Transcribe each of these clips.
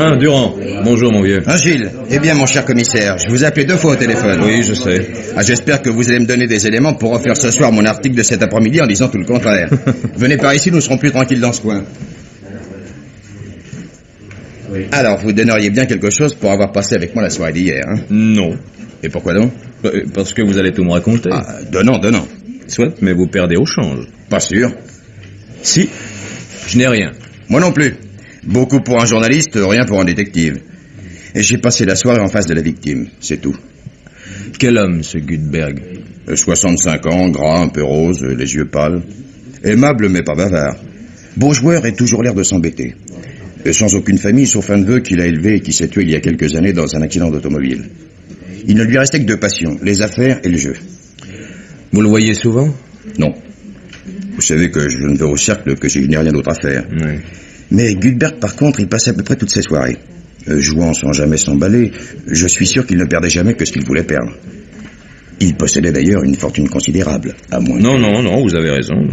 Ah, Durand. Bonjour, mon vieux. Ah, Gilles. Eh bien, mon cher commissaire, je vous ai appelé 2 fois au téléphone. Oui, je sais. Ah, j'espère que vous allez me donner des éléments pour refaire ce soir mon article de cet après-midi en disant tout le contraire. Venez par ici, nous serons plus tranquilles dans ce coin. Alors, vous donneriez bien quelque chose pour avoir passé avec moi la soirée d'hier, hein? Non. Et pourquoi donc? Parce que vous allez tout me raconter. Ah, donnant. Soit, mais vous perdez au change. Pas sûr. Si. Je n'ai rien. Moi non plus. Beaucoup pour un journaliste, rien pour un détective. Et j'ai passé la soirée en face de la victime, c'est tout. Quel homme, ce Gutberg? 65 ans, gras, un peu rose, les yeux pâles. Aimable mais pas bavard. Beau joueur et toujours l'air de s'embêter. Et sans aucune famille, sauf un neveu qu'il a élevé et qui s'est tué il y a quelques années dans un accident d'automobile. Il ne lui restait que 2 passions, les affaires et le jeu. Vous le voyez souvent? Non. Vous savez que je ne vais au cercle que si je n'ai rien d'autre à faire. Oui. Mais Gutberg, par contre, il passait à peu près toutes ses soirées. Jouant sans jamais s'emballer, je suis sûr qu'il ne perdait jamais que ce qu'il voulait perdre. Il possédait d'ailleurs une fortune considérable, à moins... Non, vous avez raison.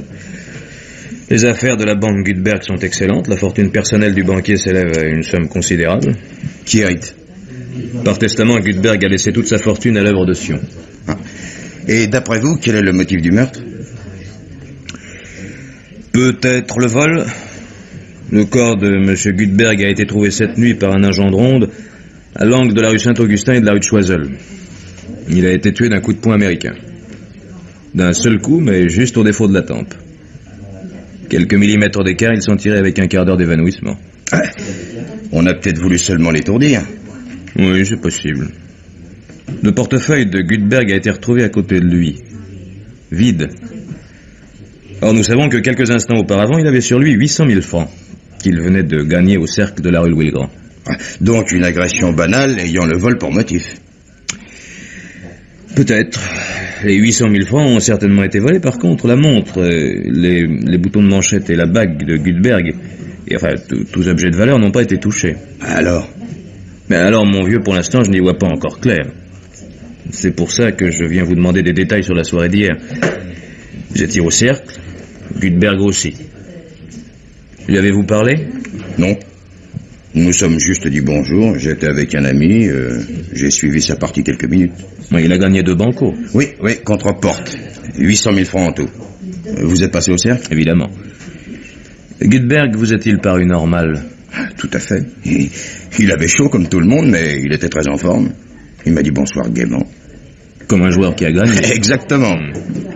Les affaires de la banque Gutberg sont excellentes. La fortune personnelle du banquier s'élève à une somme considérable. Qui hérite? Par testament, Gutberg a laissé toute sa fortune à l'œuvre de Sion. Ah. Et d'après vous, quel est le motif du meurtre? Peut-être le vol. Le corps de M. Gutberg a été trouvé cette nuit par un agent de ronde à l'angle de la rue Saint-Augustin et de la rue de Choiseul. Il a été tué d'un coup de poing américain. D'un seul coup, mais juste au défaut de la tempe. Quelques millimètres d'écart, ils sont tirés avec un quart d'heure d'évanouissement. Ah, on a peut-être voulu seulement l'étourdir. Oui, c'est possible. Le portefeuille de Gutberg a été retrouvé à côté de lui. Vide. Or, nous savons que quelques instants auparavant, il avait sur lui 800 000 francs qu'il venait de gagner au cercle de la rue Louis-le-Grand. Donc une agression banale ayant le vol pour motif. Peut-être. Les 800 000 francs ont certainement été volés. Par contre, la montre, les boutons de manchette et la bague de Gutberg, et enfin, tous objets de valeur n'ont pas été touchés. Alors? Mais alors, mon vieux, pour l'instant, je n'y vois pas encore clair. C'est pour ça que je viens vous demander des détails sur la soirée d'hier. Vous étiez au cercle, Gutberg aussi. Lui avez-vous parlé? Non. Nous sommes juste dit bonjour, j'étais avec un ami, j'ai suivi sa partie quelques minutes. Oui, il a gagné 2 bancos. Oui, contre porte. 800 000 francs en tout. Vous êtes passé au cercle? Évidemment. Gutberg vous a-t-il paru normal? Tout à fait. Il avait chaud comme tout le monde, mais il était très en forme. Il m'a dit bonsoir gaiement. Comme un joueur qui a gagné? Exactement.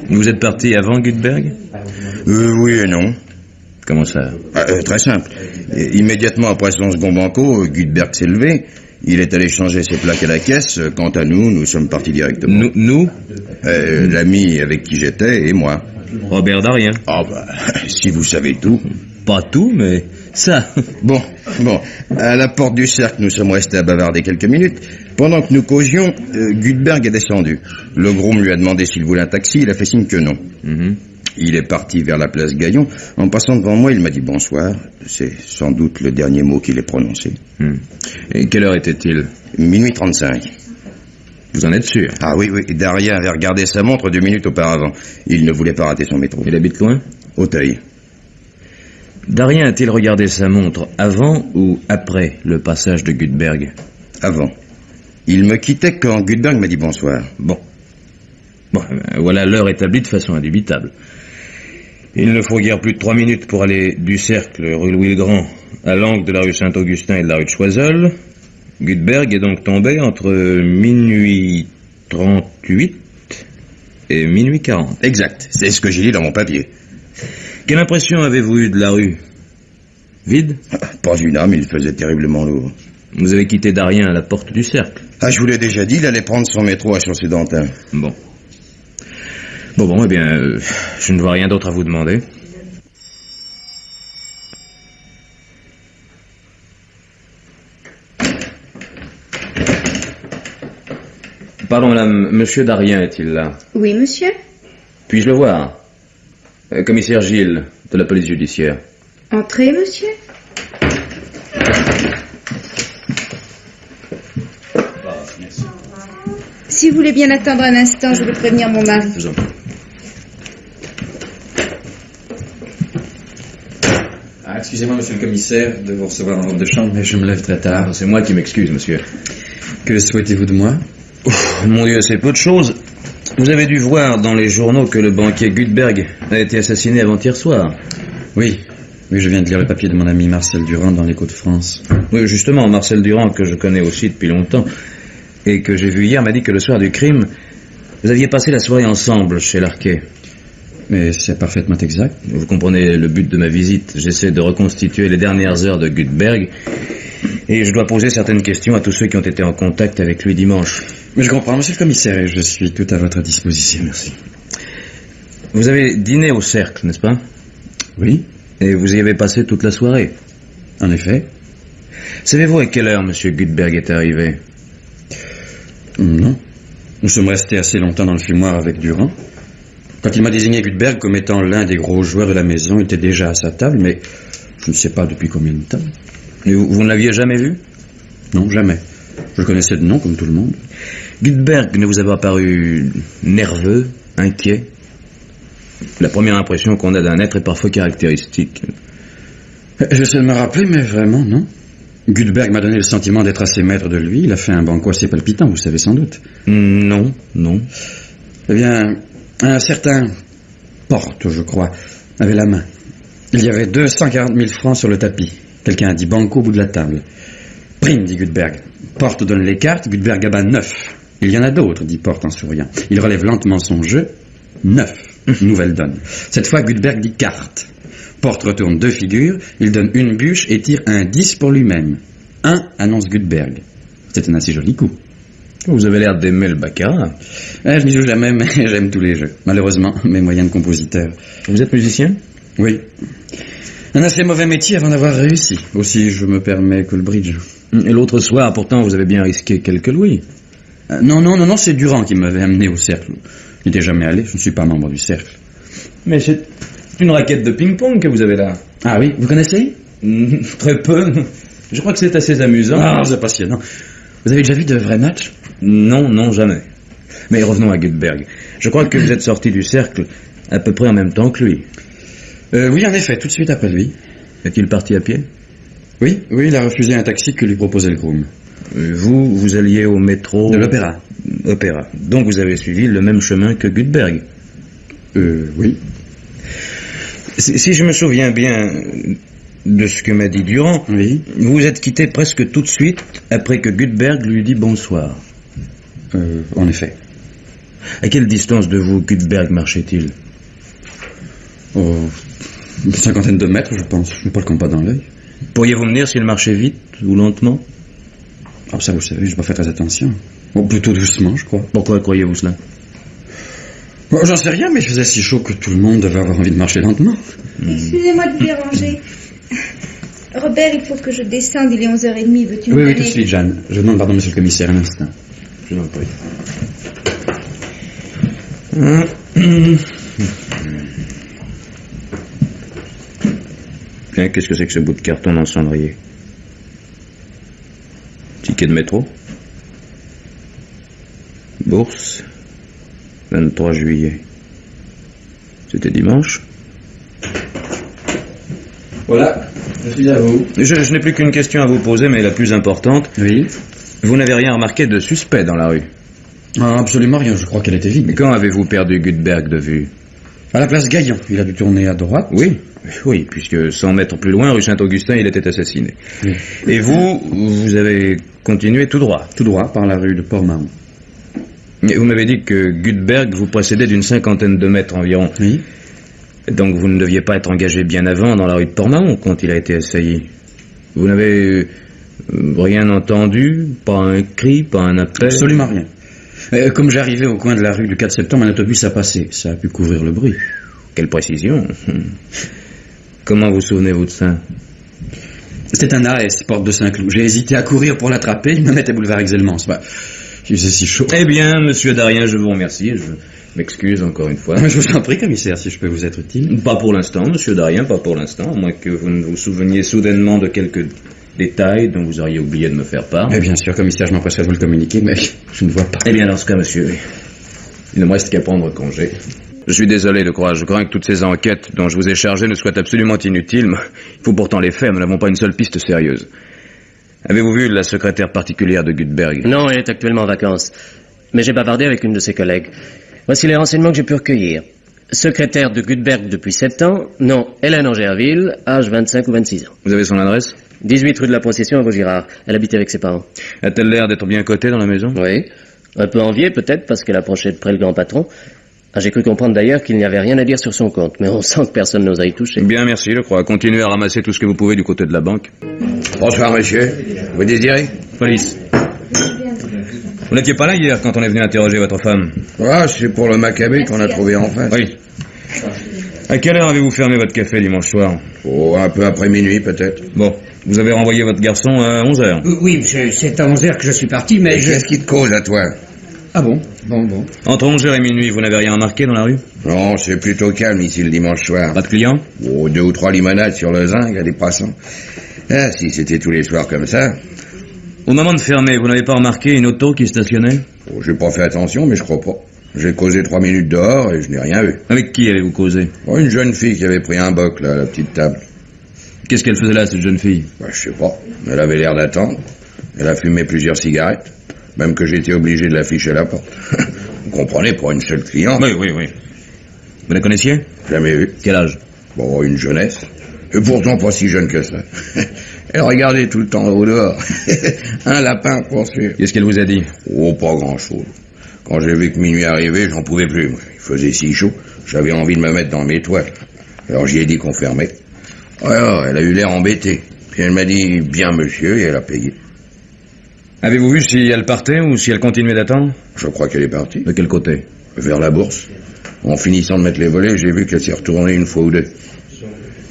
Vous êtes parti avant Gutberg? Oui et non. Comment ça? Très simple. Immédiatement après son second banco, Gutberg s'est levé. Il est allé changer ses plaques à la caisse. Quant à nous sommes partis directement. Nous? L'ami avec qui j'étais et moi. Robert Darien. Ah si vous savez tout. Pas tout, mais ça. Bon. À la porte du cercle, nous sommes restés à bavarder quelques minutes. Pendant que nous causions, Gutberg est descendu. Le groom lui a demandé s'il voulait un taxi. Il a fait signe que non. Il est parti vers la place Gaillon. En passant devant moi, il m'a dit bonsoir. C'est sans doute le dernier mot qu'il ait prononcé. Et quelle heure était-il? Minuit 35. Vous en êtes sûr? Ah oui. Darien avait regardé sa montre 2 minutes auparavant. Il ne voulait pas rater son métro. Il habite loin? Auteuil. Darien a-t-il regardé sa montre avant ou après le passage de Gutberg? Avant. Il me quittait quand Gutberg m'a dit bonsoir. Bon, voilà l'heure établie de façon indubitable. Il ne faut guère plus de 3 minutes pour aller du cercle rue Louis-le-Grand à l'angle de la rue Saint-Augustin et de la rue de Choiseul. Gutberg est donc tombé entre minuit 38 et minuit 40. Exact, c'est ce que j'ai dit dans mon papier. Quelle impression avez-vous eue de la rue? Vide? Pas une âme, il faisait terriblement lourd. Vous avez quitté Darien à la porte du cercle? Je vous l'ai déjà dit, il allait prendre son métro à Chaussée-d'Antin. Bon, eh bien, je ne vois rien d'autre à vous demander. Pardon, madame, monsieur Darien est-il là? Oui, monsieur. Puis-je le voir? Commissaire Gilles, de la police judiciaire. Entrez, monsieur. Si vous voulez bien attendre un instant, je vais prévenir mon mari. Je vous en prie. excusez-moi, monsieur le commissaire, de vous recevoir en robe de chambre, mais je me lève très tard. C'est moi qui m'excuse, monsieur. Que souhaitez-vous de moi? Mon Dieu, c'est peu de choses. Vous avez dû voir dans les journaux que le banquier Gutberg a été assassiné avant-hier soir. Oui, je viens de lire le papier de mon ami Marcel Durand dans l'Écho de France. Oui, justement, Marcel Durand, que je connais aussi depuis longtemps, et que j'ai vu hier, m'a dit que le soir du crime, vous aviez passé la soirée ensemble chez Larquet. Mais c'est parfaitement exact. Vous comprenez le but de ma visite. J'essaie de reconstituer les dernières heures de Gutberg, et je dois poser certaines questions à tous ceux qui ont été en contact avec lui dimanche. Mais je comprends, monsieur le commissaire, et je suis tout à votre disposition. Merci. Vous avez dîné au Cercle, n'est-ce pas? Oui. Et vous y avez passé toute la soirée? En effet. Savez-vous à quelle heure M. Gutberg est arrivé? Non. Nous sommes restés assez longtemps dans le fumoir avec Durand. Quand il m'a désigné Gutberg comme étant l'un des gros joueurs de la maison, il était déjà à sa table, mais je ne sais pas depuis combien de temps. Et vous ne l'aviez jamais vu? Non, jamais. Je le connaissais de nom, comme tout le monde. Gutberg ne vous a pas paru nerveux, inquiet? La première impression qu'on a d'un être est parfois caractéristique. J'essaie de me rappeler, mais vraiment, non. Gutberg m'a donné le sentiment d'être assez maître de lui. Il a fait un banquet assez palpitant, vous savez sans doute. Non. Eh bien, un certain Porte, je crois, avait la main. Il y avait 240 000 francs sur le tapis. Quelqu'un a dit banco au bout de la table. Prime, dit Gutberg. Porte donne les cartes, Gutberg abat 9. Il y en a d'autres, dit Porte en souriant. Il relève lentement son jeu. 9. Nouvelle donne. Cette fois, Gutberg dit carte. Porte retourne 2 figures, il donne une bûche et tire un 10 pour lui-même. 1, annonce Gutberg. C'est un assez joli coup. Vous avez l'air d'aimer le baccarat. Je n'y joue jamais, mais j'aime tous les jeux. Malheureusement, mes moyens de compositeur. Vous êtes musicien? Oui. Un assez mauvais métier avant d'avoir réussi. Aussi, je me permets que le bridge. Et l'autre soir, pourtant, vous avez bien risqué quelques louis. Non, c'est Durand qui m'avait amené au cercle. Je n'étais jamais allé, je ne suis pas membre du cercle. Mais c'est une raquette de ping-pong que vous avez là. Ah oui, vous connaissez? Très peu. Je crois que c'est assez amusant. Ah, c'est passionnant. Vous avez déjà vu de vrais matchs? Non, jamais. Mais revenons à Gutberg. Je crois que vous êtes sorti du cercle à peu près en même temps que lui. Oui, en effet, tout de suite après lui. Est-il parti à pied? Oui, il a refusé un taxi que lui proposait le groom. Vous alliez au métro... De l'Opéra. Opéra. Donc vous avez suivi le même chemin que Gutberg? Oui. Si je me souviens bien de ce que m'a dit Durand, oui. Vous êtes quitté presque tout de suite après que Gutberg lui dit bonsoir. En effet. À quelle distance de vous Gutberg marchait-il? Une cinquantaine de mètres, je pense. Je n'ai pas le compas dans l'œil. Pourriez-vous me dire s'il marchait vite ou lentement? Ah, ça, vous savez, je n'ai pas fait très attention. Plutôt doucement, je crois. Pourquoi croyez-vous cela? J'en sais rien, mais il faisait si chaud que tout le monde devait avoir envie de marcher lentement. Excusez-moi de vous déranger. Robert, il faut que je descende, il est 11h30, veux-tu me Oui, donner... tout de suite, Jeanne. Je demande pardon, monsieur le commissaire, un instant. Je n'en prie. Tiens, qu'est-ce que c'est que ce bout de carton dans le cendrier? Ticket de métro? Bourse? 23 juillet. C'était dimanche? Voilà, je suis à vous. Je n'ai plus qu'une question à vous poser, mais la plus importante. Oui. Vous n'avez rien remarqué de suspect dans la rue? Ah, absolument rien, je crois qu'elle était vide. Mais quand avez-vous perdu Gutberg de vue? À la place Gaillon, il a dû tourner à droite. Oui, puisque 100 mètres plus loin, rue Saint-Augustin, il était assassiné. Oui. Et vous avez continué tout droit? Tout droit, par la rue de Port-Mahon. Et vous m'avez dit que Gutberg vous précédait d'une cinquantaine de mètres environ. Oui. Donc vous ne deviez pas être engagé bien avant dans la rue de Port-Mahon quand il a été assailli. Vous n'avez rien entendu? Pas un cri, pas un appel? Absolument rien. Comme j'arrivais au coin de la rue du 4 septembre, un autobus a passé. Ça a pu couvrir le bruit. Quelle précision. Comment vous souvenez-vous de ça? C'était un AS, porte de Saint-Cloud. J'ai hésité à courir pour l'attraper, il me mettait boulevard Exelmans. Il faisait si chaud. Eh bien, monsieur Darien, je vous remercie. Je m'excuse encore une fois. Je vous en prie, commissaire, si je peux vous être utile. Pas pour l'instant, monsieur Darien, pas pour l'instant, à moins que vous ne vous souveniez soudainement de quelques détails dont vous auriez oublié de me faire part. Mais bien sûr, commissaire, je m'empresserai de vous le communiquer, mais je ne vois pas. Eh bien, dans ce cas, monsieur, il ne me reste qu'à prendre congé. Je suis désolé de croire, je crains que toutes ces enquêtes dont je vous ai chargé ne soient absolument inutiles. Il faut pourtant les faire, nous n'avons pas une seule piste sérieuse. Avez-vous vu la secrétaire particulière de Gutberg? Non, elle est actuellement en vacances. Mais j'ai bavardé avec une de ses collègues. Voici les renseignements que j'ai pu recueillir. Secrétaire de Gutberg depuis 7 ans, nom Hélène Angerville, âge 25 ou 26 ans. Vous avez son adresse? 18 rue de la Procession à Vaugirard. Elle habite avec ses parents. A-t-elle l'air d'être bien cotée dans la maison? Oui. Un peu enviée peut-être parce qu'elle approchait de près le grand patron. Ah, j'ai cru comprendre d'ailleurs qu'il n'y avait rien à dire sur son compte, mais on sent que personne n'ose y toucher. Bien, merci, je crois. Continuez à ramasser tout ce que vous pouvez du côté de la banque. Bonsoir, monsieur. Vous désirez? Police. Vous n'étiez pas là hier quand on est venu interroger votre femme? Ah, c'est pour le macabé qu'on a trouvé en face. Oui. À quelle heure avez-vous fermé votre café dimanche soir? Oh, un peu après minuit, peut-être. Bon, vous avez renvoyé votre garçon à 11h. Oui, monsieur, c'est à 11h que je suis parti, mais Qu'est-ce qui te cause à toi? Ah bon. Entre 11h et minuit, vous n'avez rien remarqué dans la rue? Non, c'est plutôt calme ici le dimanche soir. Pas de clients? Oh, 2 ou 3 limonades sur le zinc à des passants. Ah, si c'était tous les soirs comme ça. Au moment de fermer, vous n'avez pas remarqué une auto qui stationnait? Oh, j'ai pas fait attention, mais je crois pas. J'ai causé 3 minutes dehors et je n'ai rien vu. Avec qui avez-vous causé? Oh, une jeune fille qui avait pris un boc, là, à la petite table. Qu'est-ce qu'elle faisait là, cette jeune fille? Bah, je sais pas. Elle avait l'air d'attendre. Elle a fumé plusieurs cigarettes. Même que j'ai été obligé de l'afficher à la porte. Vous comprenez, pour une seule cliente. Oui. Vous la connaissiez? Jamais vu. Quel âge? Bon, une jeunesse. Et pourtant pas si jeune que ça. Elle regardait tout le temps au dehors. Un lapin pour suivre. Qu'est-ce qu'elle vous a dit? Oh, pas grand-chose. Quand j'ai vu que minuit arrivait, j'en pouvais plus. Moi. Il faisait si chaud, j'avais envie de me mettre dans mes toiles. Alors j'y ai dit qu'on fermait. Alors, elle a eu l'air embêtée. Puis elle m'a dit, bien monsieur, et elle a payé. Avez-vous vu si elle partait ou si elle continuait d'attendre? Je crois qu'elle est partie. De quel côté? Vers la bourse. En finissant de mettre les volets, j'ai vu qu'elle s'est retournée une fois ou deux.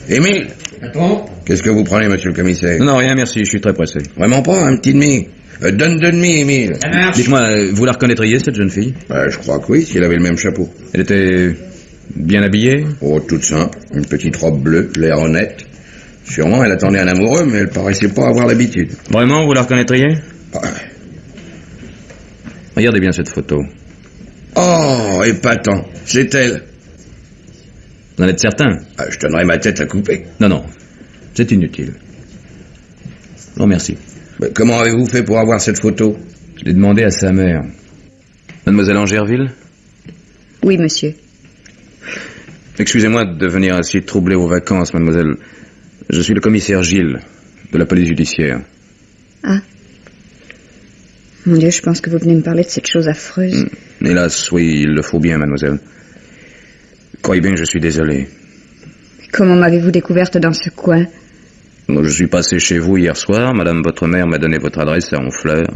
Émile! Patron? Qu'est-ce que vous prenez, monsieur le commissaire? Non, rien, merci, je suis très pressé. Vraiment pas, un petit demi. Donne deux demi, Émile. Ça marche. Dites-moi, vous la reconnaîtriez, cette jeune fille? Je crois que oui, si elle avait le même chapeau. Elle était bien habillée? Oh, toute simple. Une petite robe bleue, l'air honnête. Sûrement, elle attendait un amoureux, mais elle paraissait pas avoir l'habitude. Vraiment, vous la reconnaîtriez? Ah. Regardez bien cette photo. Oh, épatant. C'est elle. Vous en êtes certain? Je donnerais ma tête à couper. Non, c'est inutile. Non, merci. Mais comment avez-vous fait pour avoir cette photo? Je l'ai demandé à sa mère. Mademoiselle Angerville? Oui, monsieur. Excusez-moi de venir ainsi troubler vos vacances, mademoiselle. Je suis le commissaire Gilles, de la police judiciaire. Ah. Mon Dieu, je pense que vous venez me parler de cette chose affreuse. Hélas, oui, il le faut bien, mademoiselle. Croyez bien que je suis désolé. Comment m'avez-vous découverte dans ce coin? Je suis passé chez vous hier soir. Madame, votre mère, m'a donné votre adresse à Honfleur.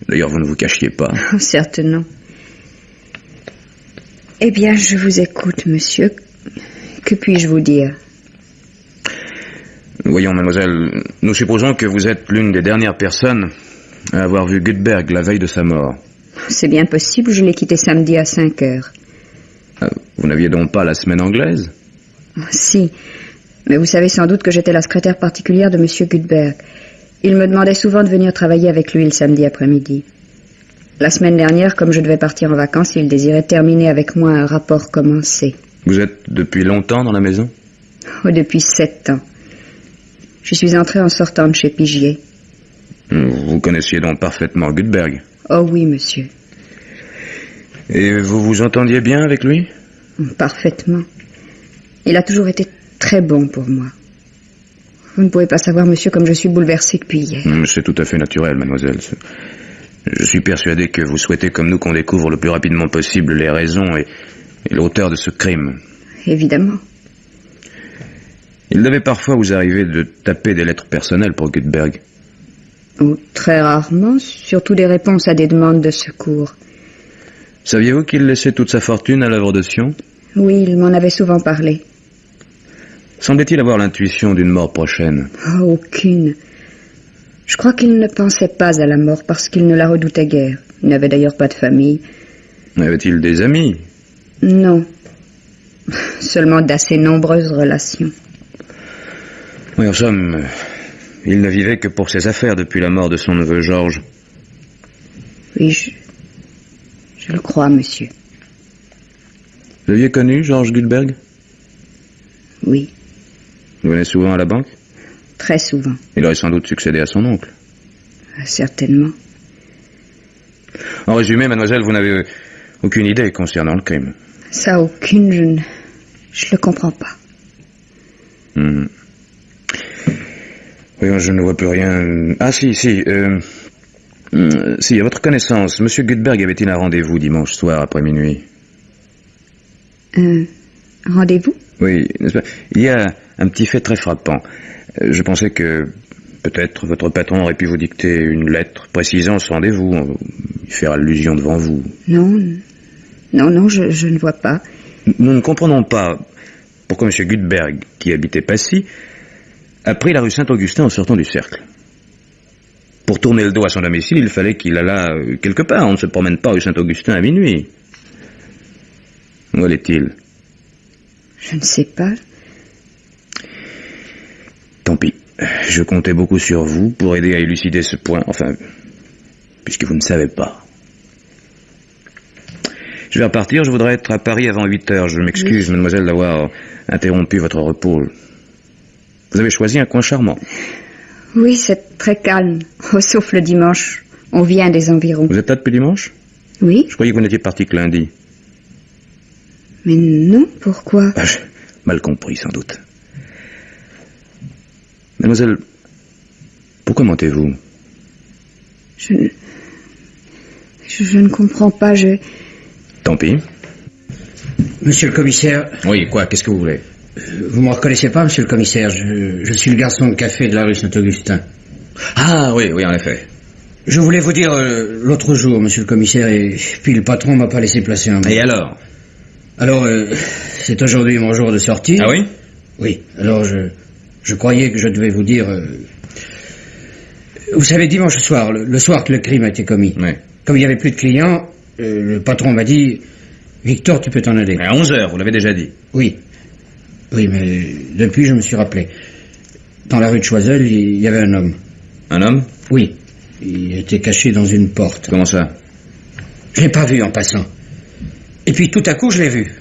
D'ailleurs, vous ne vous cachiez pas. Oh, certes non. Eh bien, je vous écoute, monsieur. Que puis-je vous dire? Voyons, mademoiselle, nous supposons que vous êtes l'une des dernières personnes à avoir vu Gutberg la veille de sa mort. C'est bien possible, je l'ai quitté samedi à 5 heures. Vous n'aviez donc pas la semaine anglaise? Si, mais vous savez sans doute que j'étais la secrétaire particulière de monsieur Gutberg. Il me demandait souvent de venir travailler avec lui le samedi après-midi. La semaine dernière, comme je devais partir en vacances, il désirait terminer avec moi un rapport commencé. Vous êtes depuis longtemps dans la maison? Oh, depuis 7 ans. Je suis entrée en sortant de chez Pigier. Vous connaissiez donc parfaitement Gutberg? Oh oui, monsieur. Et vous vous entendiez bien avec lui? Parfaitement. Il a toujours été très bon pour moi. Vous ne pouvez pas savoir, monsieur, comme je suis bouleversée depuis hier. C'est tout à fait naturel, mademoiselle. Je suis persuadé que vous souhaitez, comme nous, qu'on découvre le plus rapidement possible les raisons et l'auteur de ce crime. Évidemment. Il devait parfois vous arriver de taper des lettres personnelles pour Gutberg. Oh, très rarement, surtout des réponses à des demandes de secours. Saviez-vous qu'il laissait toute sa fortune à l'œuvre de Sion? Oui, il m'en avait souvent parlé. Semblait-il avoir l'intuition d'une mort prochaine? Oh, aucune. Je crois qu'il ne pensait pas à la mort parce qu'il ne la redoutait guère. Il n'avait d'ailleurs pas de famille. Avait-il des amis? Non. Seulement d'assez nombreuses relations. Oui, en somme, il ne vivait que pour ses affaires depuis la mort de son neveu Georges. Oui, je le crois, monsieur. Vous l'aviez connu, Georges Gutberg? Oui, Vous venez souvent à la banque? très souvent, Il aurait sans doute succédé à son oncle. certainement. En résumé, mademoiselle, vous n'avez aucune idée concernant le crime. Ça, aucune, je le comprends pas. Oui, je ne vois plus rien. Ah, si. Si, à votre connaissance, M. Gutberg avait-il un rendez-vous dimanche soir après minuit? Rendez-vous? Oui, n'est-ce pas? Il y a un petit fait très frappant. Je pensais que peut-être votre patron aurait pu vous dicter une lettre précisant ce rendez-vous, y faire allusion devant vous. Non, je ne vois pas. Nous ne comprenons pas pourquoi M. Gutberg, qui habitait Passy, a pris la rue Saint-Augustin en sortant du cercle. Pour tourner le dos à son domicile, il fallait qu'il allât quelque part. On ne se promène pas rue Saint-Augustin à minuit. Où allait-il? Je ne sais pas. Tant pis. Je comptais beaucoup sur vous pour aider à élucider ce point. Enfin, puisque vous ne savez pas. Je vais repartir. Je voudrais être à Paris avant 8 heures. Je m'excuse, mademoiselle, d'avoir interrompu votre repos. Vous avez choisi un coin charmant. Oui, c'est très calme, sauf le dimanche. On vient des environs. Vous êtes là depuis dimanche? Oui, Je croyais que vous n'étiez parti que lundi. mais non, pourquoi? Ah, j'ai mal compris, sans doute. Mademoiselle, pourquoi mentez-vous? Je ne comprends pas, Tant pis. Monsieur le commissaire, Oui, quoi? Qu'est-ce que vous voulez? vous me reconnaissez pas, monsieur le commissaire? Je suis le garçon de café de la rue Saint-Augustin. Ah, oui, en effet. Je voulais vous dire l'autre jour, monsieur le commissaire, et puis le patron m'a pas laissé placer un mot. Et alors? Alors, c'est aujourd'hui mon jour de sortie. Ah oui? Oui, alors je croyais que je devais vous dire... Vous savez, dimanche soir, le soir que le crime a été commis, Oui. comme il n'y avait plus de clients, le patron m'a dit, Victor, tu peux t'en aller. À 11h, vous l'avez déjà dit. Oui. Oui, mais depuis, je me suis rappelé. Dans la rue de Choiseul, il y avait un homme. Un homme? Oui. Il était caché dans une porte. Comment ça? Je l'ai pas vu en passant. Et puis tout à coup, je l'ai vu.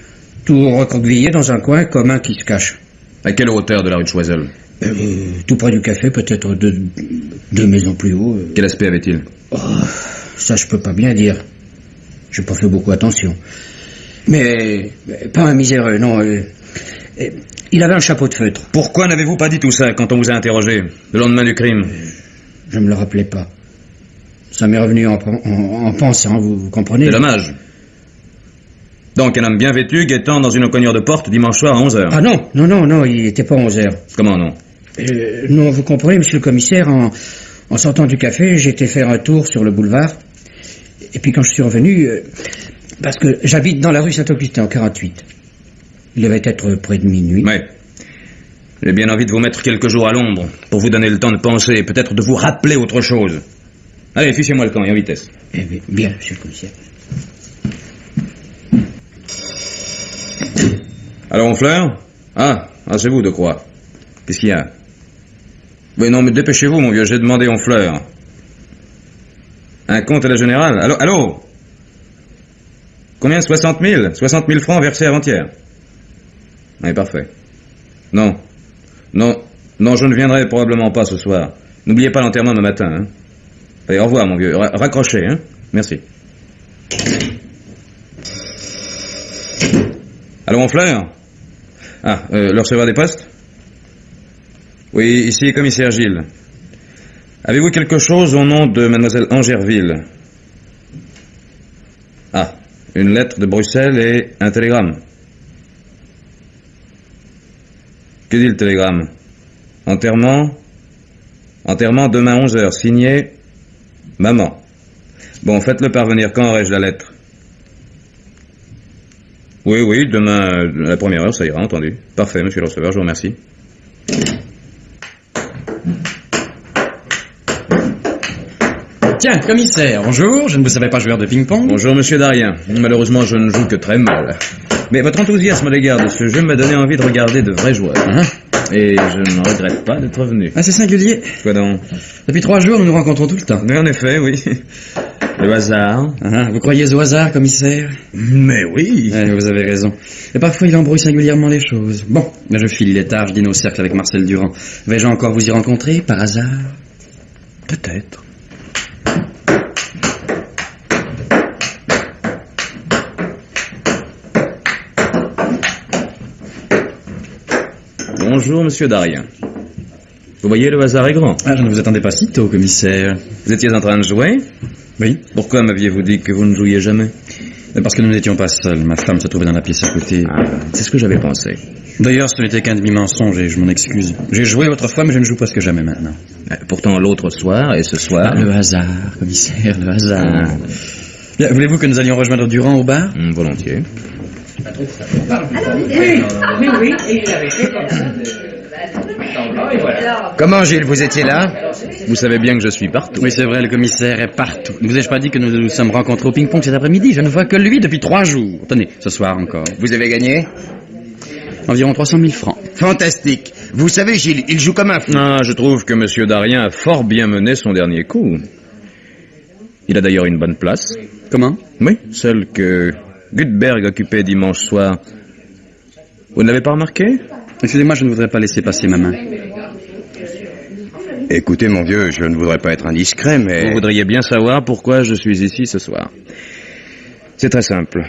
Tout recroquevillé dans un coin comme un qui se cache. À quelle hauteur de la rue de Choiseul? Tout près du café, peut-être deux maisons plus haut. Quel aspect avait-il? Ça, je peux pas bien dire. J'ai pas fait beaucoup attention. Mais pas un miséreux, non. Il avait un chapeau de feutre. Pourquoi n'avez-vous pas dit tout ça quand on vous a interrogé, le lendemain du crime? Je me le rappelais pas. Ça m'est revenu en pensant, vous comprenez? C'est dommage. Donc, un homme bien vêtu guettant dans une cognure de porte dimanche soir à 11h. Ah non, il était pas 11h. Comment non? Non, vous comprenez, monsieur le commissaire, en sortant du café, j'ai été faire un tour sur le boulevard. Et puis quand je suis revenu, parce que j'habite dans la rue Saint-Augustin, en 48. Il devait être près de minuit. Ouais. J'ai bien envie de vous mettre quelques jours à l'ombre, pour vous donner le temps de penser, peut-être de vous rappeler autre chose. Allez, fichez-moi le camp, et en vitesse. Bien, monsieur le commissaire. Alors, Honfleur? Ah, c'est vous, de quoi? Qu'est-ce qu'il y a? Oui, non, mais dépêchez-vous, mon vieux, j'ai demandé Honfleur. Un compte à la générale? Allô? Combien? 60 000? 60 000 francs versés avant-hier. Oui, parfait. Non, je ne viendrai probablement pas ce soir. N'oubliez pas l'enterrement demain matin, hein. Allez, au revoir, mon vieux. Raccrochez, hein. Merci. Allô, Honfleur? Le receveur des postes? Oui, ici, commissaire Gilles. Avez-vous quelque chose au nom de mademoiselle Angerville? Une lettre de Bruxelles et un télégramme. Que dit le télégramme? Enterrement demain 11h, signé maman. Bon, faites-le parvenir. Quand aurai-je la lettre? Oui, demain, à la première heure, ça ira, entendu. Parfait, monsieur le receveur, je vous remercie. Tiens, commissaire, bonjour, je ne vous savais pas joueur de ping-pong. Bonjour, monsieur Darien. Malheureusement, je ne joue que très mal. Mais votre enthousiasme à l'égard de ce jeu m'a donné envie de regarder de vrais joueurs. Et je ne regrette pas d'être venu. Ah, c'est singulier. Quoi donc? Depuis 3 jours, nous nous rencontrons tout le temps. Mais en effet, oui. Le hasard. Ah, vous croyez au hasard, commissaire? Mais oui. Vous avez raison. Et parfois, il embrouille singulièrement les choses. Bon, mais je file, il est tard, je dîne au cercle avec Marcel Durand. Vais-je encore vous y rencontrer, par hasard? Peut-être. Bonjour, monsieur Darien. Vous voyez, le hasard est grand. Ah, je ne vous attendais pas si tôt, commissaire. Vous étiez en train de jouer? Oui. Pourquoi m'aviez-vous dit que vous ne jouiez jamais? Parce que nous n'étions pas seuls. Ma femme se trouvait dans la pièce à côté. Ah, c'est ce que j'avais pensé. D'ailleurs, ce n'était qu'un demi-mensonge et je m'en excuse. J'ai joué autrefois, mais je ne joue presque jamais maintenant. Pourtant, l'autre soir et ce soir... Ah, le hasard, commissaire, le hasard. Bien, voulez-vous que nous allions rejoindre Durand au bar? Volontiers. Oui, et il avait fait comme ça. Comment, Gilles, vous étiez là? Vous savez bien que je suis partout. Oui, c'est vrai, le commissaire est partout. Ne vous ai-je pas dit que nous nous sommes rencontrés au ping-pong cet après-midi? Je ne vois que lui depuis 3 jours. Tenez, ce soir encore. Vous avez gagné? Environ 300 000 francs. Fantastique. Vous savez, Gilles, il joue comme un fou. Ah, je trouve que monsieur Darien a fort bien mené son dernier coup. Il a d'ailleurs une bonne place. Comment? Oui, celle que Gutberg occupait dimanche soir. Vous ne l'avez pas remarqué? Excusez-moi, je ne voudrais pas laisser passer ma main. Écoutez, mon vieux, je ne voudrais pas être indiscret, mais... Vous voudriez bien savoir pourquoi je suis ici ce soir. C'est très simple.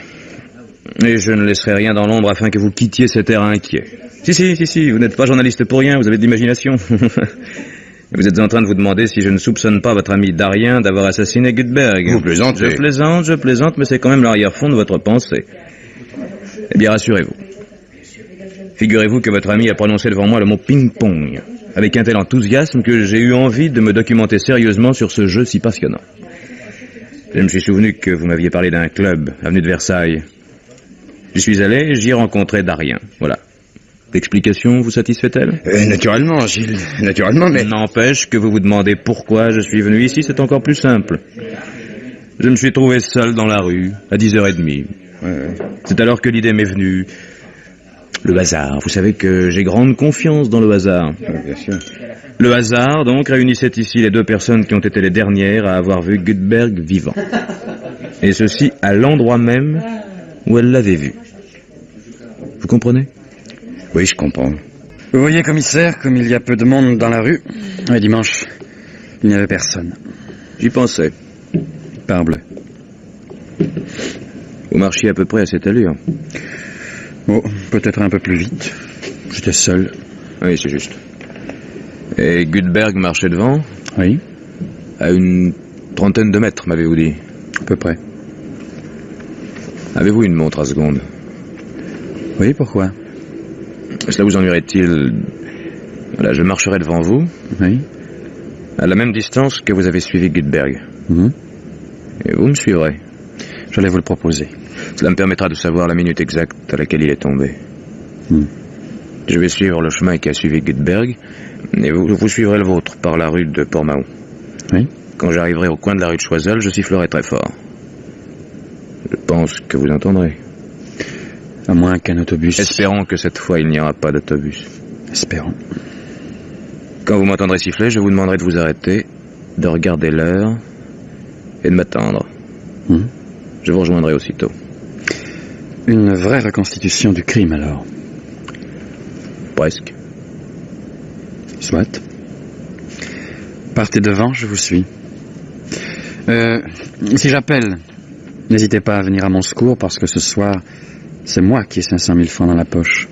Et je ne laisserai rien dans l'ombre afin que vous quittiez cet air inquiet. Si, vous n'êtes pas journaliste pour rien, vous avez de l'imagination. Vous êtes en train de vous demander si je ne soupçonne pas votre ami Darien d'avoir assassiné Gutberg. Vous plaisantez. Je plaisante, mais c'est quand même l'arrière-fond de votre pensée. Eh bien, rassurez-vous. Figurez-vous que votre ami a prononcé devant moi le mot ping-pong, avec un tel enthousiasme que j'ai eu envie de me documenter sérieusement sur ce jeu si passionnant. Je me suis souvenu que vous m'aviez parlé d'un club, avenue de Versailles. J'y suis allé et j'y ai rencontré Darien. Voilà. L'explication vous satisfait-elle? Naturellement, Gilles, naturellement, mais... N'empêche que vous vous demandez pourquoi je suis venu ici, c'est encore plus simple. Je me suis trouvé seul dans la rue, à 10h30. C'est alors que l'idée m'est venue. Le hasard, vous savez que j'ai grande confiance dans le hasard. Bien sûr. Le hasard, donc, réunissait ici les 2 personnes qui ont été les dernières à avoir vu Gutberg vivant. Et ceci à l'endroit même où elle l'avait vu. Vous comprenez? Oui, je comprends. Vous voyez, commissaire, comme il y a peu de monde dans la rue, et dimanche, il n'y avait personne. J'y pensais. Parbleu. Vous marchiez à peu près à cette allure. Oh, peut-être un peu plus vite. J'étais seul. Oui, c'est juste. Et Gutberg marchait devant? Oui. À une 30aine de mètres, m'avez-vous dit? À peu près. Avez-vous une montre à seconde? Oui, pourquoi? Cela vous ennuierait-il? Voilà, je marcherai devant vous. Oui. À la même distance que vous avez suivi Gutberg. Et vous me suivrez. J'allais vous le proposer. Cela me permettra de savoir la minute exacte à laquelle il est tombé. Je vais suivre le chemin qui a suivi Gutberg, et vous suivrez le vôtre par la rue de Port-Mahon. Oui. Quand j'arriverai au coin de la rue de Choiseul, je sifflerai très fort. Je pense que vous entendrez. À moins qu'un autobus... Espérons que cette fois il n'y aura pas d'autobus. Espérons. Quand vous m'entendrez siffler, je vous demanderai de vous arrêter, de regarder l'heure et de m'attendre. Je vous rejoindrai aussitôt. Une vraie reconstitution du crime, alors? Presque. Soit. Partez devant, je vous suis. Si j'appelle, n'hésitez pas à venir à mon secours, parce que ce soir, c'est moi qui ai 500 000 francs dans la poche.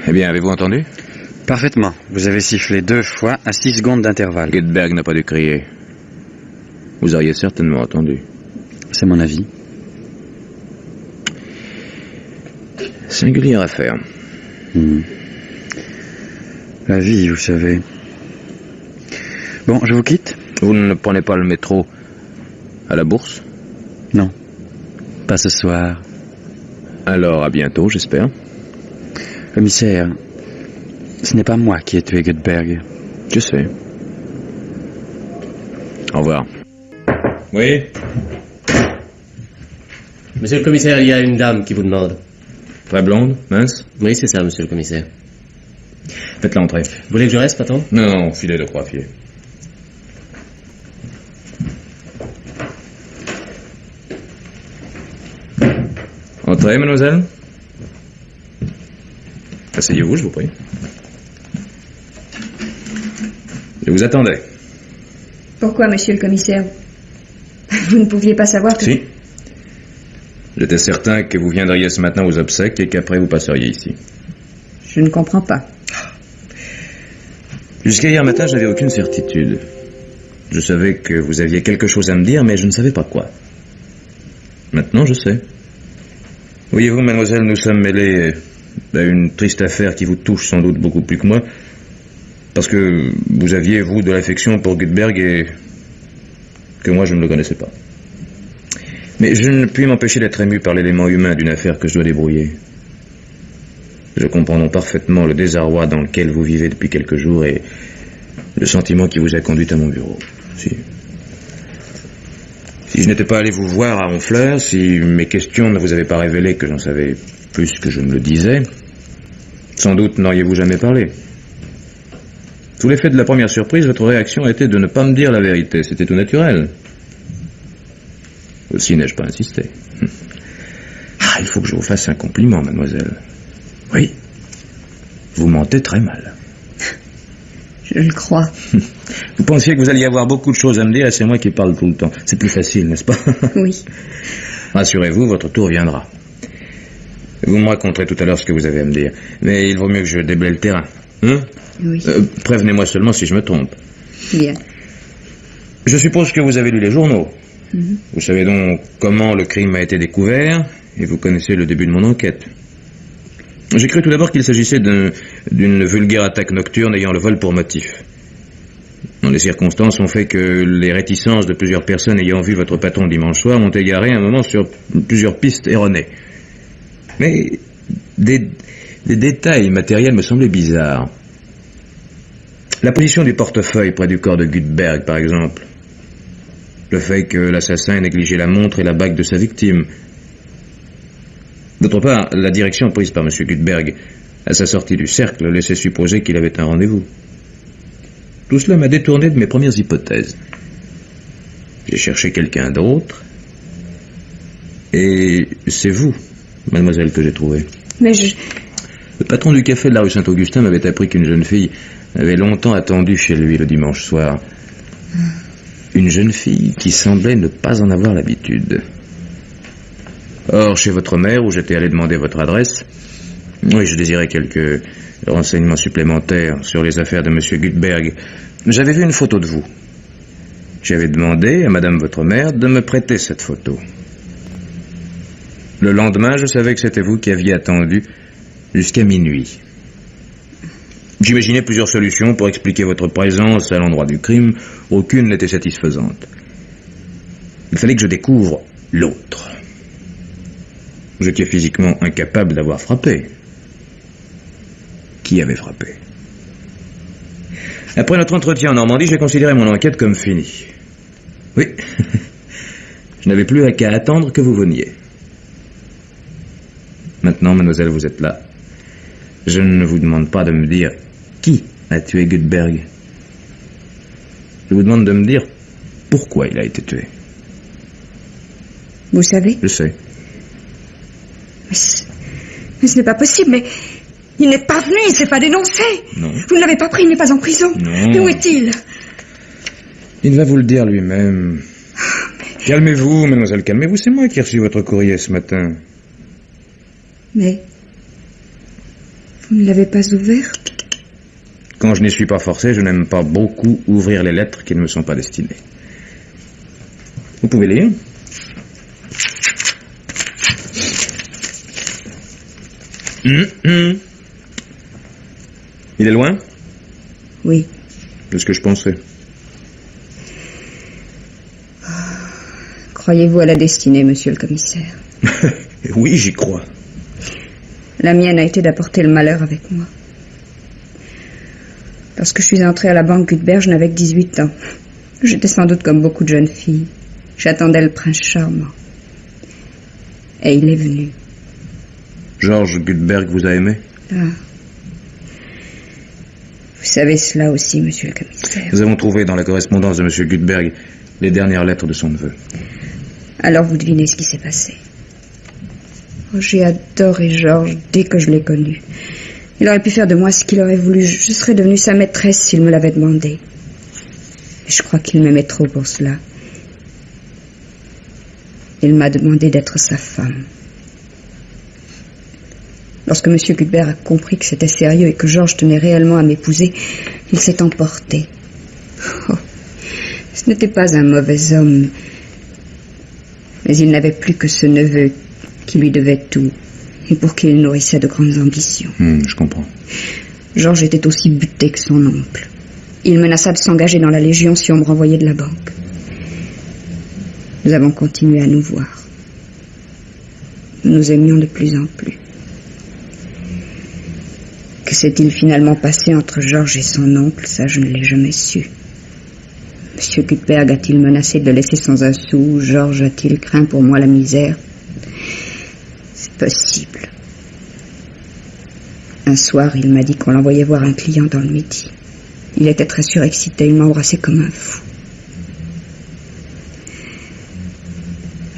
Eh bien, avez-vous entendu? Parfaitement. Vous avez sifflé 2 fois à 6 secondes d'intervalle. Gutberg n'a pas dû crier. Vous auriez certainement entendu. C'est mon avis. Singulière affaire. La vie, vous savez. Bon, je vous quitte? Vous ne prenez pas le métro à la Bourse? Non. Pas ce soir. Alors, à bientôt, j'espère. Commissaire, ce n'est pas moi qui ai tué Gutberg. Je sais. Au revoir. Oui? Monsieur le commissaire, il y a une dame qui vous demande. Très blonde, mince? Oui, c'est ça, monsieur le commissaire. Faites-la entrer. Vous voulez que je reste, patron? Non, filet de croix, filet. Entrez, mademoiselle. Asseyez-vous, je vous prie. Je vous attendais. Pourquoi, monsieur le commissaire? Vous ne pouviez pas savoir que... Si. J'étais certain que vous viendriez ce matin aux obsèques et qu'après vous passeriez ici. Je ne comprends pas. Jusqu'à hier matin, je n'avais aucune certitude. Je savais que vous aviez quelque chose à me dire, mais je ne savais pas quoi. Maintenant, je sais. Voyez-vous, mademoiselle, nous sommes mêlés à une triste affaire qui vous touche sans doute beaucoup plus que moi, parce que vous aviez, vous, de l'affection pour Gutberg et que moi, je ne le connaissais pas. Mais je ne puis m'empêcher d'être ému par l'élément humain d'une affaire que je dois débrouiller. Je comprends donc parfaitement le désarroi dans lequel vous vivez depuis quelques jours et le sentiment qui vous a conduit à mon bureau. Si je n'étais pas allé vous voir à Honfleur, si mes questions ne vous avaient pas révélé que j'en savais plus que je ne le disais, sans doute n'auriez-vous jamais parlé. Sous l'effet de la première surprise, votre réaction a été de ne pas me dire la vérité. C'était tout naturel. Aussi n'ai-je pas insisté. Ah, il faut que je vous fasse un compliment, mademoiselle. Oui, vous mentez très mal. Je le crois. Vous pensiez que vous alliez avoir beaucoup de choses à me dire et c'est moi qui parle tout le temps. C'est plus facile, n'est-ce pas? Oui. Rassurez-vous, votre tour viendra. Vous me raconterez tout à l'heure ce que vous avez à me dire. Mais il vaut mieux que je déblaye le terrain. Hein? Oui. Prévenez-moi seulement si je me trompe. Bien. Je suppose que vous avez lu les journaux. Mhm. Vous savez donc comment le crime a été découvert et vous connaissez le début de mon enquête. J'ai cru tout d'abord qu'il s'agissait d'une vulgaire attaque nocturne ayant le vol pour motif. Les circonstances ont fait que les réticences de plusieurs personnes ayant vu votre patron dimanche soir m'ont égaré un moment sur plusieurs pistes erronées. Mais des détails matériels me semblaient bizarres. La position du portefeuille près du corps de Gutberg, par exemple. Le fait que l'assassin ait négligé la montre et la bague de sa victime. D'autre part, la direction prise par M. Gutberg à sa sortie du cercle laissait supposer qu'il avait un rendez-vous. Tout cela m'a détourné de mes premières hypothèses. J'ai cherché quelqu'un d'autre, et c'est vous, mademoiselle, que j'ai trouvé. Mais je... Le patron du café de la rue Saint-Augustin m'avait appris qu'une jeune fille avait longtemps attendu chez lui le dimanche soir. Une jeune fille qui semblait ne pas en avoir l'habitude. Or, chez votre mère, où j'étais allé demander votre adresse, oui, je désirais quelques renseignements supplémentaires sur les affaires de M. Gutberg. J'avais vu une photo de vous. J'avais demandé à madame votre mère de me prêter cette photo. Le lendemain, je savais que c'était vous qui aviez attendu jusqu'à minuit. J'imaginais plusieurs solutions pour expliquer votre présence à l'endroit du crime. Aucune n'était satisfaisante. Il fallait que je découvre l'autre. Vous étiez physiquement incapable d'avoir frappé. Qui avait frappé? Après notre entretien en Normandie, j'ai considéré mon enquête comme finie. Oui, je n'avais plus qu'à attendre que vous veniez. Maintenant, mademoiselle, vous êtes là. Je ne vous demande pas de me dire qui a tué Gutberg. Je vous demande de me dire pourquoi il a été tué. Vous savez? Je sais. Mais ce n'est pas possible, mais... Il n'est pas venu, il ne s'est pas dénoncé. Non. Vous ne l'avez pas pris, il n'est pas en prison. Non. Mais où est-il? Il va vous le dire lui-même. Calmez-vous, mademoiselle, calmez-vous. C'est moi qui ai reçu votre courrier ce matin. Mais... Vous ne l'avez pas ouvert? Quand je n'y suis pas forcé, je n'aime pas beaucoup ouvrir les lettres qui ne me sont pas destinées. Vous pouvez lire. Il est loin? Oui. De ce que je pensais. Croyez-vous à la destinée, monsieur le commissaire? Oui, j'y crois. La mienne a été d'apporter le malheur avec moi. Lorsque je suis entrée à la banque Gutberg, je n'avais que 18 ans. J'étais sans doute comme beaucoup de jeunes filles. J'attendais le prince charmant. Et il est venu. Georges Gutberg vous a aimé? Ah. Vous savez cela aussi, monsieur le commissaire. Nous avons trouvé dans la correspondance de M. Gutberg les dernières lettres de son neveu. Alors vous devinez ce qui s'est passé. Oh, j'ai adoré Georges dès que je l'ai connu. Il aurait pu faire de moi ce qu'il aurait voulu. Je serais devenue sa maîtresse s'il me l'avait demandé. Mais je crois qu'il m'aimait trop pour cela. Il m'a demandé d'être sa femme. Lorsque M. Gutberg a compris que c'était sérieux et que Georges tenait réellement à m'épouser, il s'est emporté. Oh, ce n'était pas un mauvais homme, mais il n'avait plus que ce neveu qui lui devait tout et pour qui il nourrissait de grandes ambitions. Je comprends. Georges était aussi buté que son oncle. Il menaça de s'engager dans la Légion si on me renvoyait de la banque. Nous avons continué à nous voir. Nous nous aimions de plus en plus. Que s'est-il finalement passé entre Georges et son oncle, ça je ne l'ai jamais su. M. Gutberg a-t-il menacé de laisser sans un sou? Georges a-t-il craint pour moi la misère? C'est possible. Un soir, il m'a dit qu'on l'envoyait voir un client dans le Midi. Il était très surexcité, il m'a embrassé comme un fou.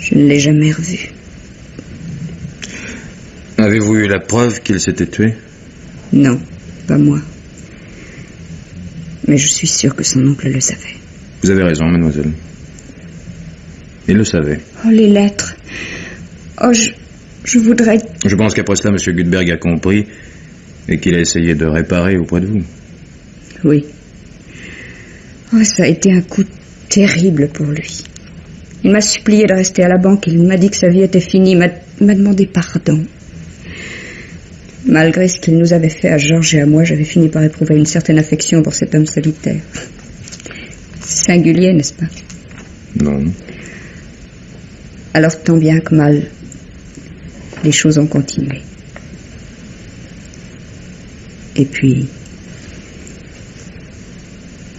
Je ne l'ai jamais revu. Avez-vous eu la preuve qu'il s'était tué? Non, pas moi. Mais je suis sûre que son oncle le savait. Vous avez raison, mademoiselle. Il le savait. Oh, les lettres. Oh, je voudrais... Je pense qu'après cela, M. Gutberg a compris et qu'il a essayé de réparer auprès de vous. Oui. Oh, ça a été un coup terrible pour lui. Il m'a supplié de rester à la banque. Il m'a dit que sa vie était finie. Il m'a demandé pardon. Malgré ce qu'il nous avait fait à Georges et à moi, j'avais fini par éprouver une certaine affection pour cet homme solitaire. C'est singulier, n'est-ce pas? Non. Alors, tant bien que mal, les choses ont continué. Et puis,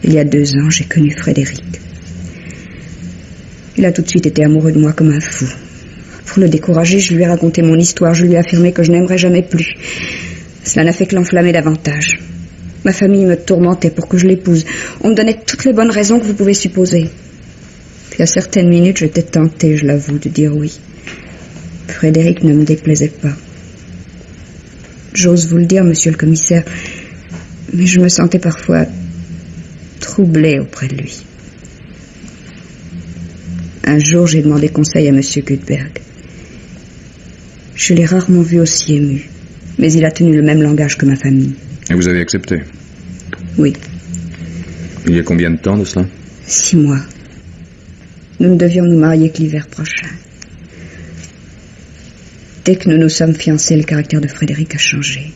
il y a 2 ans, j'ai connu Frédéric. Il a tout de suite été amoureux de moi comme un fou. Pour le décourager, je lui ai raconté mon histoire. Je lui ai affirmé que je n'aimerais jamais plus. Cela n'a fait que l'enflammer davantage. Ma famille me tourmentait pour que je l'épouse. On me donnait toutes les bonnes raisons que vous pouvez supposer. Puis à certaines minutes, j'étais tentée, je l'avoue, de dire oui. Frédéric ne me déplaisait pas. J'ose vous le dire, monsieur le commissaire, mais je me sentais parfois troublée auprès de lui. Un jour, j'ai demandé conseil à monsieur Gutberg. Je l'ai rarement vu aussi ému, mais il a tenu le même langage que ma famille. Et vous avez accepté? Oui. Il y a combien de temps de cela? 6 mois. Nous ne devions nous marier que l'hiver prochain. Dès que nous nous sommes fiancés, le caractère de Frédéric a changé.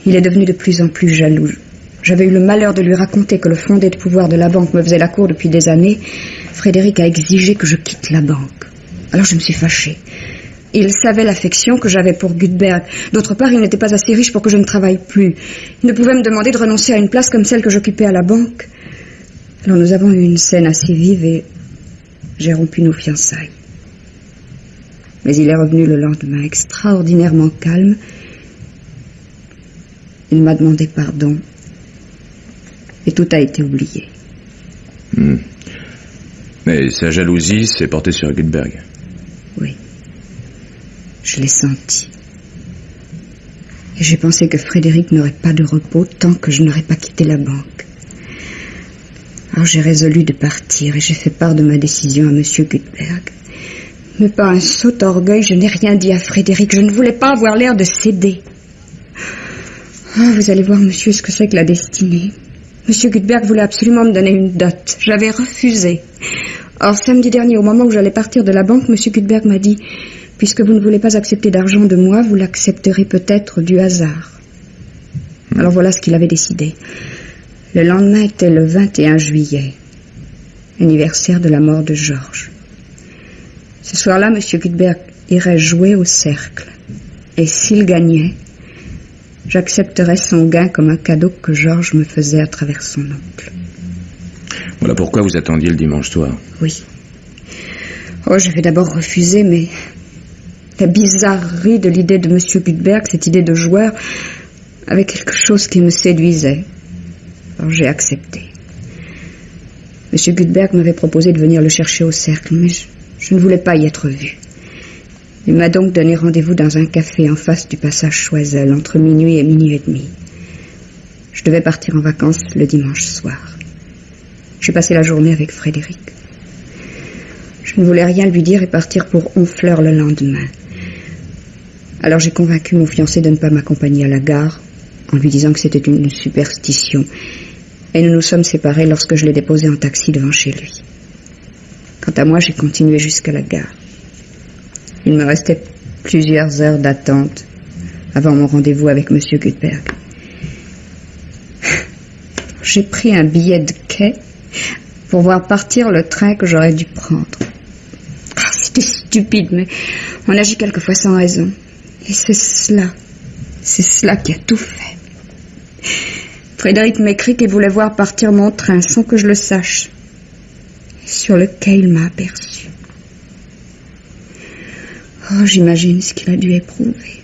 Il est devenu de plus en plus jaloux. J'avais eu le malheur de lui raconter que le fondé de pouvoir de la banque me faisait la cour depuis des années. Frédéric a exigé que je quitte la banque. Alors je me suis fâchée. Il savait l'affection que j'avais pour Gutberg. D'autre part, il n'était pas assez riche pour que je ne travaille plus. Il ne pouvait me demander de renoncer à une place comme celle que j'occupais à la banque. Alors nous avons eu une scène assez vive et j'ai rompu nos fiançailles. Mais il est revenu le lendemain, extraordinairement calme. Il m'a demandé pardon. Et tout a été oublié. Mais sa jalousie s'est portée sur Gutberg. Oui. Je l'ai senti. Et j'ai pensé que Frédéric n'aurait pas de repos tant que je n'aurais pas quitté la banque. Alors j'ai résolu de partir et j'ai fait part de ma décision à monsieur Gutberg. Mais par un sot orgueil, je n'ai rien dit à Frédéric. Je ne voulais pas avoir l'air de céder. Oh, vous allez voir, monsieur, ce que c'est que la destinée. Monsieur Gutberg voulait absolument me donner une dot. J'avais refusé. Or, samedi dernier, au moment où j'allais partir de la banque, monsieur Gutberg m'a dit « Puisque vous ne voulez pas accepter d'argent de moi, vous l'accepterez peut-être du hasard. » Alors voilà ce qu'il avait décidé. Le lendemain était le 21 juillet, anniversaire de la mort de Georges. Ce soir-là, M. Gutberg irait jouer au cercle. Et s'il gagnait, j'accepterais son gain comme un cadeau que Georges me faisait à travers son oncle. Voilà pourquoi vous attendiez le dimanche soir. Oui. Oh, j'avais d'abord refusé, mais la bizarrerie de l'idée de M. Gutberg, cette idée de joueur, avait quelque chose qui me séduisait. Alors j'ai accepté. M. Gutberg m'avait proposé de venir le chercher au cercle, mais je ne voulais pas y être vue. Il m'a donc donné rendez-vous dans un café en face du passage Choiseul, entre minuit et minuit et demi. Je devais partir en vacances le dimanche soir. J'ai passé la journée avec Frédéric. Je ne voulais rien lui dire et partir pour Honfleur le lendemain. Alors j'ai convaincu mon fiancé de ne pas m'accompagner à la gare, en lui disant que c'était une superstition. Et nous nous sommes séparés lorsque je l'ai déposé en taxi devant chez lui. Quant à moi, j'ai continué jusqu'à la gare. Il me restait plusieurs heures d'attente avant mon rendez-vous avec M. Gutberg. J'ai pris un billet de quai pour voir partir le train que j'aurais dû prendre. Ah, c'était stupide, mais on agit quelquefois sans raison. Et c'est cela qui a tout fait. Frédéric m'écrit qu'il voulait voir partir mon train sans que je le sache. Sur le quai, il m'a aperçu. Oh, j'imagine ce qu'il a dû éprouver.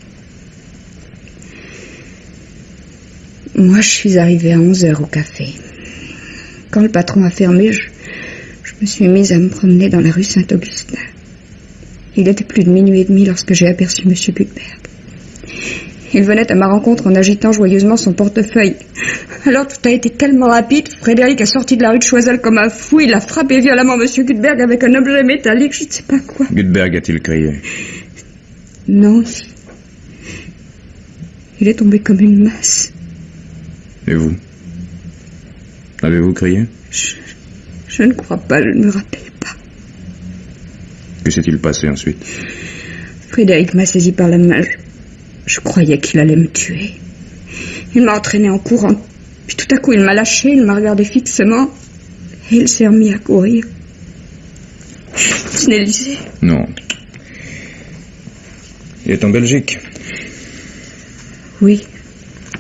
Moi, je suis arrivée à 11h au café. Quand le patron a fermé, je me suis mise à me promener dans la rue Saint-Augustin. Il était plus de minuit et demi lorsque j'ai aperçu M. Gutberg. Il venait à ma rencontre en agitant joyeusement son portefeuille. Alors tout a été tellement rapide, Frédéric est sorti de la rue de Choiseul comme un fou, il a frappé violemment M. Gutberg avec un objet métallique, je ne sais pas quoi. Gutberg a-t-il crié? Non, il est tombé comme une masse. Et vous? Avez-vous crié? Je ne crois pas, je ne me rappelle pas. Que s'est-il passé ensuite? Frédéric m'a saisi par la main. Je croyais qu'il allait me tuer. Il m'a entraîné en courant. Puis tout à coup, il m'a lâché, il m'a regardé fixement. Et il s'est remis à courir. Ce n'est l'Élysée. Non. Il est en Belgique. Oui.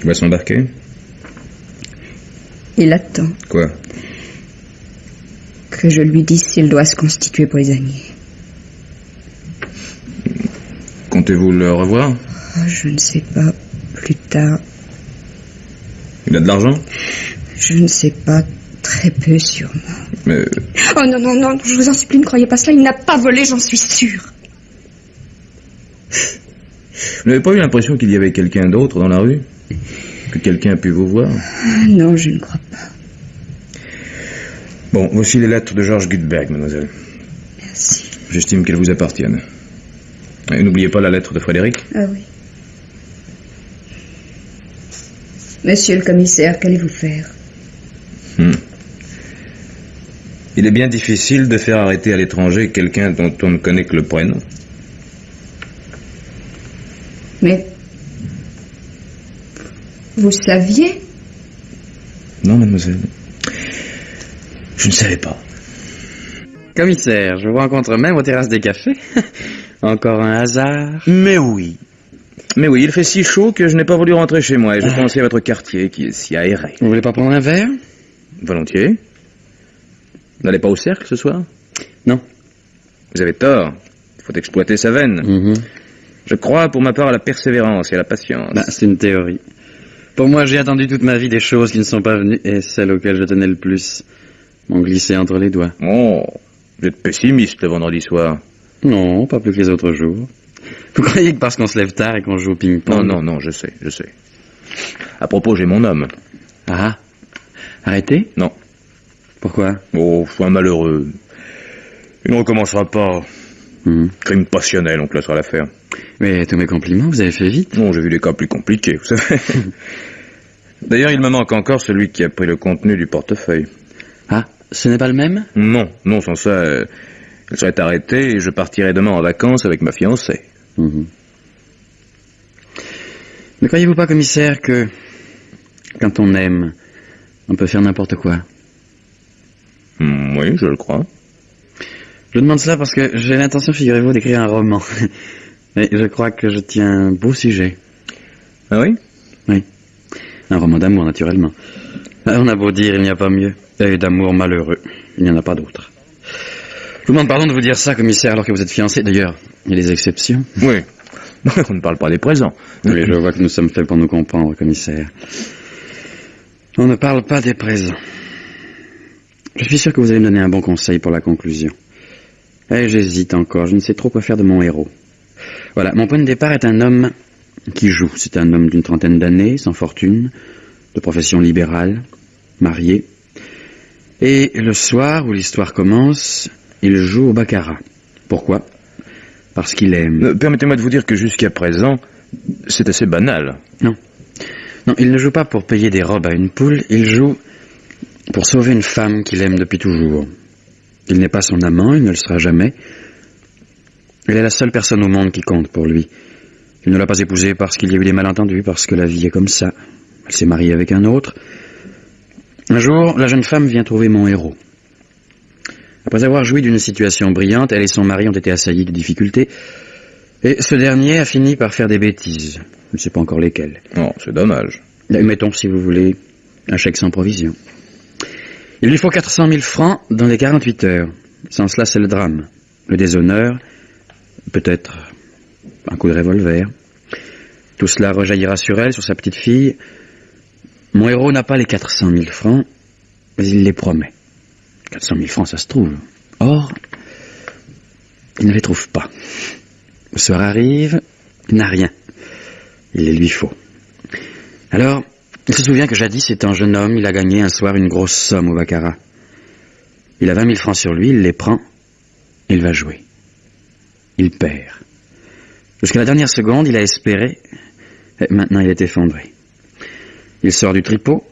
Il va s'embarquer? Il attend. Quoi? Que je lui dise s'il doit se constituer prisonnier. Comptez-vous le revoir? Oh, je ne sais pas. Plus tard. Il a de l'argent? Je ne sais pas. Très peu, sûrement. Mais... Oh non, non, non, je vous en supplie, ne croyez pas cela. Il n'a pas volé, j'en suis sûre. Vous n'avez pas eu l'impression qu'il y avait quelqu'un d'autre dans la rue? Que quelqu'un a pu vous voir? Non, je ne crois pas. Bon, voici les lettres de Georges Gutberg, mademoiselle. Merci. J'estime qu'elles vous appartiennent. Et n'oubliez pas la lettre de Frédéric. Ah oui. Monsieur le commissaire, qu'allez-vous faire? Il est bien difficile de faire arrêter à l'étranger quelqu'un dont on ne connaît que le prénom. Mais... vous saviez? Non, mademoiselle. Je ne savais pas. Commissaire, je vous rencontre même aux terrasses des cafés. Encore un hasard? Mais oui. Mais oui, il fait si chaud que je n'ai pas voulu rentrer chez moi et j'ai pensé à votre quartier qui est si aéré. Vous voulez pas prendre un verre? Volontiers. Vous n'allez pas au cercle ce soir? Non. Vous avez tort. Il faut exploiter sa veine. Je crois pour ma part à la persévérance et à la patience. C'est une théorie. Pour moi, j'ai attendu toute ma vie des choses qui ne sont pas venues et celles auxquelles je tenais le plus m'ont glissé entre les doigts. Oh, vous êtes pessimiste le vendredi soir. Non, pas plus que les autres jours. Vous croyez que parce qu'on se lève tard et qu'on joue au ping-pong... Non, je sais. À propos, j'ai mon homme. Ah, arrêtez? Non. Pourquoi? Oh, un malheureux. Il ne recommencera pas. Crime passionnel, on classera l'affaire. Mais tous mes compliments, vous avez fait vite. Non, j'ai vu des cas plus compliqués, vous savez. D'ailleurs, il me manque encore celui qui a pris le contenu du portefeuille. Ah, ce n'est pas le même? Non, sans ça, il serait arrêté et je partirai demain en vacances avec ma fiancée. Ne croyez-vous pas, commissaire, que quand on aime, on peut faire n'importe quoi? Oui, je le crois. Je demande cela parce que j'ai l'intention, figurez-vous, d'écrire un roman. Et je crois que je tiens un beau sujet. Ah oui? Oui. Un roman d'amour, naturellement. On a beau dire, il n'y a pas mieux. Et d'amour malheureux. Il n'y en a pas d'autre. Je vous demande pardon de vous dire ça, commissaire, alors que vous êtes fiancé. D'ailleurs, il y a des exceptions. Oui. On ne parle pas des présents. Oui, je vois que nous sommes faits pour nous comprendre, commissaire. On ne parle pas des présents. Je suis sûr que vous allez me donner un bon conseil pour la conclusion. Eh, j'hésite encore, je ne sais trop quoi faire de mon héros. Voilà, mon point de départ est un homme qui joue. C'est un homme d'une trentaine d'années, sans fortune, de profession libérale, marié. Et le soir où l'histoire commence, il joue au baccarat. Pourquoi? Parce qu'il aime. Permettez-moi de vous dire que jusqu'à présent, c'est assez banal. Non, il ne joue pas pour payer des robes à une poule, il joue pour sauver une femme qu'il aime depuis toujours. Il n'est pas son amant, il ne le sera jamais. Elle est la seule personne au monde qui compte pour lui. Il ne l'a pas épousée parce qu'il y a eu des malentendus, parce que la vie est comme ça. Elle s'est mariée avec un autre. Un jour, la jeune femme vient trouver mon héros. Après avoir joui d'une situation brillante, elle et son mari ont été assaillis de difficultés, et ce dernier a fini par faire des bêtises. Je ne sais pas encore lesquelles. Oh, c'est dommage. Mettons, si vous voulez, un chèque sans provision. Il lui faut 400 000 francs dans les 48 heures. Sans cela, c'est le drame. Le déshonneur, peut-être un coup de revolver. Tout cela rejaillira sur elle, sur sa petite fille. Mon héros n'a pas les 400 000 francs, mais il les promet. 400 000 francs, ça se trouve. Or, il ne les trouve pas. Le soir arrive, il n'a rien. Il les lui faut. Alors, il se souvient que jadis, étant jeune homme, il a gagné un soir une grosse somme au baccarat. Il a 20 000 francs sur lui, il les prend, il va jouer. Il perd. Jusqu'à la dernière seconde, il a espéré, et maintenant il est effondré. Il sort du tripot.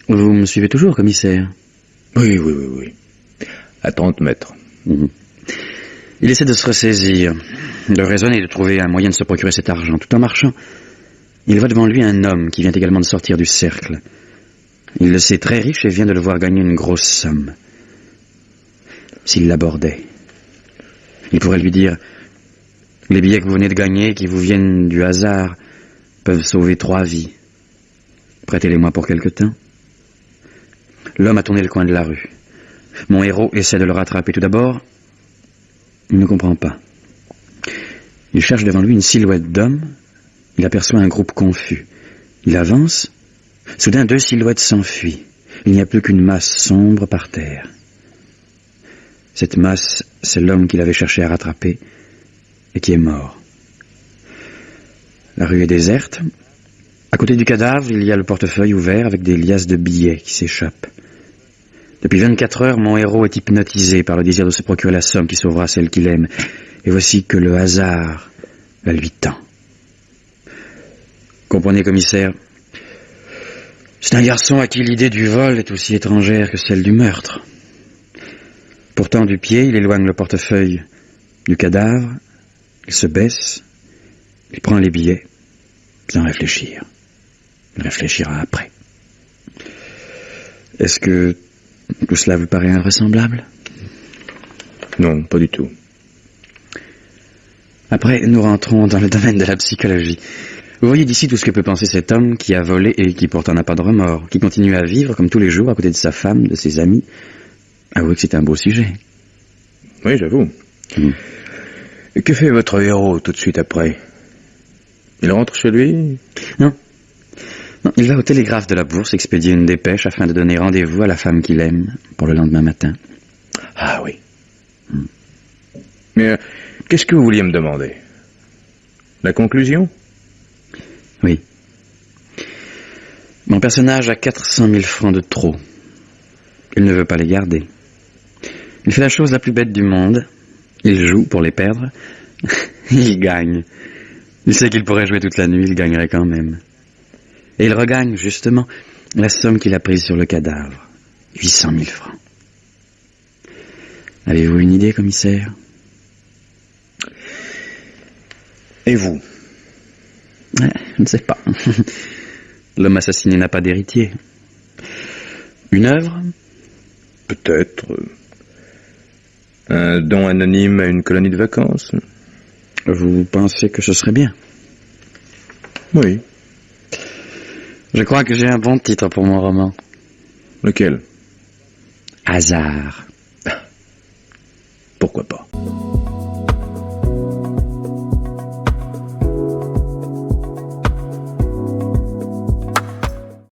Vous me suivez toujours, commissaire? Oui. À 30 mètres. Il essaie de se ressaisir, de raisonner, de trouver un moyen de se procurer cet argent. Tout en marchant, il voit devant lui un homme qui vient également de sortir du cercle. Il le sait très riche et vient de le voir gagner une grosse somme. S'il l'abordait, il pourrait lui dire « Les billets que vous venez de gagner, qui vous viennent du hasard, peuvent sauver 3 vies. Prêtez-les-moi pour quelque temps. » L'homme a tourné le coin de la rue. Mon héros essaie de le rattraper. Tout d'abord, il ne comprend pas. Il cherche devant lui une silhouette d'homme. Il aperçoit un groupe confus. Il avance. Soudain, 2 silhouettes s'enfuient. Il n'y a plus qu'une masse sombre par terre. Cette masse, c'est l'homme qu'il avait cherché à rattraper et qui est mort. La rue est déserte. À côté du cadavre, il y a le portefeuille ouvert avec des liasses de billets qui s'échappent. Depuis 24 heures, mon héros est hypnotisé par le désir de se procurer la somme qui sauvera celle qu'il aime. Et voici que le hasard la lui tend. Comprenez, commissaire, c'est un garçon à qui l'idée du vol est aussi étrangère que celle du meurtre. Pourtant, du pied, il éloigne le portefeuille du cadavre, il se baisse, il prend les billets, sans réfléchir. Il réfléchira après. Est-ce que tout cela vous paraît invraisemblable? Non, pas du tout. Après, nous rentrons dans le domaine de la psychologie. Vous voyez d'ici tout ce que peut penser cet homme qui a volé et qui pourtant n'a pas de remords, qui continue à vivre comme tous les jours à côté de sa femme, de ses amis. Avouez que c'est un beau sujet. Oui, j'avoue. Et que fait votre héros tout de suite après? Il rentre chez lui? Non, il va au télégraphe de la bourse expédier une dépêche afin de donner rendez-vous à la femme qu'il aime pour le lendemain matin. Ah oui. Mais qu'est-ce que vous vouliez me demander? La conclusion? Oui. Mon personnage a 400 000 francs de trop. Il ne veut pas les garder. Il fait la chose la plus bête du monde. Il joue pour les perdre. Il gagne. Il sait qu'il pourrait jouer toute la nuit, il gagnerait quand même. Et il regagne, justement, la somme qu'il a prise sur le cadavre. 800 000 francs. Avez-vous une idée, commissaire? Et vous? Je ne sais pas. L'homme assassiné n'a pas d'héritier. Une œuvre? Peut-être Un don anonyme à une colonie de vacances? Vous pensez que ce serait bien? Oui. Je crois que j'ai un bon titre pour mon roman. Lequel? Hasard. Pourquoi pas?